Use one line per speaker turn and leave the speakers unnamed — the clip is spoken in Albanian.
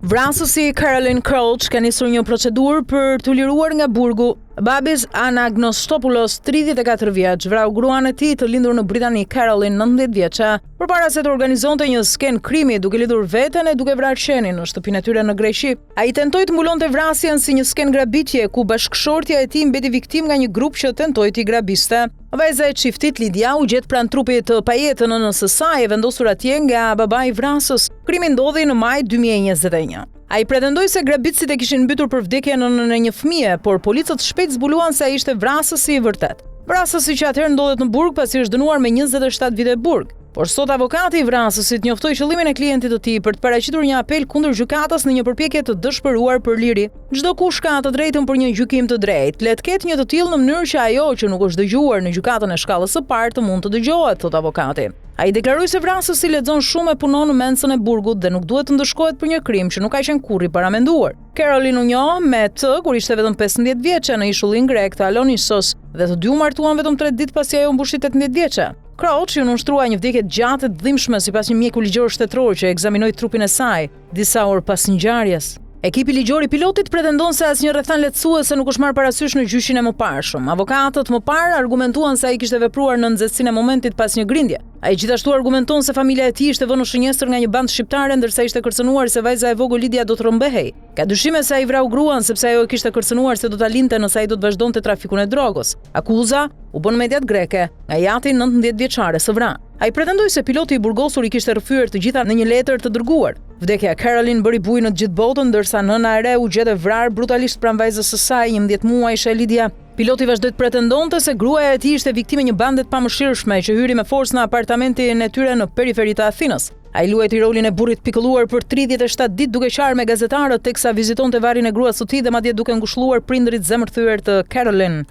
Vrasësi Caroline Crouch ka nisur një procedurë për t'u liruar nga burgu. Babis Anagnostopoulos, 34 vjeç, vrau gruan e tij të lindur në Britani, Caroline, 19 vjeçe, përpara se të organizonte një sken krimi duke lidhur veten e duke vrarë qenin në shtëpinë e tyre në Greqi. Ai tentoi të mbulonte vrasjen si një sken grabitje ku bashkëshortja e tij mbeti viktimë nga një grup që tentoi t'i grabiste. Vajza e çiftit Lidia u gjet pranë trupit të pajetën nënës së saj e vendosur atje nga babai i vrasës. Krimi ndodhi në maj 2021. Ai pretendoi se grabitësit e kishin mbytur për vdekjen e nënën e një fëmie, por policët shpejt zbuluan se ai ishte vrasësi i vërtet. Vrasësi që atëherë ndodhet në burg pasi është dënuar me 27 vite burg. Por sot avokati i vrasësit njoftoi qëllimin e klientit të tij për të paraqitur një apel kundër gjykatës në një përpjekje të dëshpëruar për liri. Çdo kush ka të drejtën për një gjykim të drejtë. Le të ketë një të tillë në mënyrë që ajo që nuk është dëgjuar në gjykatën e shkallës së parë të mund të dëgjohet, thot avokati. Ai deklaroi se vrasësi lexon shumë e punon në mencën e burgut dhe nuk duhet të ndëshkohet për një krim që nuk ka qenë kurrë i paramenduar. Caroline u njoh me të kur ishte vetëm 15 vjeçe në ishullin grek të Alonissos dhe të dy u martuan vetëm 3 ditë pasi ajo mbushi 18 vjeçe. Crouch u nënshtrua një vdekje gjatë të dhimbshme sipas një mjeku ligjor shtetëror që ekzaminoi trupin e saj disa orë pas ngjarjes. Ekipi ligjor i pilotit pretendon se asnjë rrethan lehtësuese nuk është marrë parasysh në gjyqin e mëparshëm. Avokatët më parë argumentuan se ai kishte vepruar në nxehtësinë e momentit pas një grindje. Ai gjithashtu argumenton se familja e tij ishte vënë në shënjestër nga një bandë shqiptare ndërsa ishte kërcënuar se vajza e vogël Lidia do të rrëmbehej. Ka dyshime se ai vrau gruan sepse ajo e kishte kërcënuar se do ta linte nëse ai do të vazhdonte trafikun e drogës. Akuza u bën mediat greke nga jati 19 vjeçare së vrarë. Ai pretendoi se piloti i burgosur i kishte rrëfyer të gjitha në një letër të dërguar. Vdekja e Caroline bëri bujë në të gjithë botën, ndërsa nëna e re u gjetë vrarë brutalisht pranë vajzës së saj, 11 muajshe Lidia. Piloti vazhdoi të pretendonte se gruaja e tij ishte viktimë e një bande të pamëshirshme që hyri me forcë në apartamentin e tyre në periferi të Athinës. Ai luajti rolin e burrit pikëlluar për 37 ditë duke qarë me gazetarët teksa vizitonte varrin e gruas së tij dhe madje duke ngushëlluar prindërit zemërthyer të Caroline.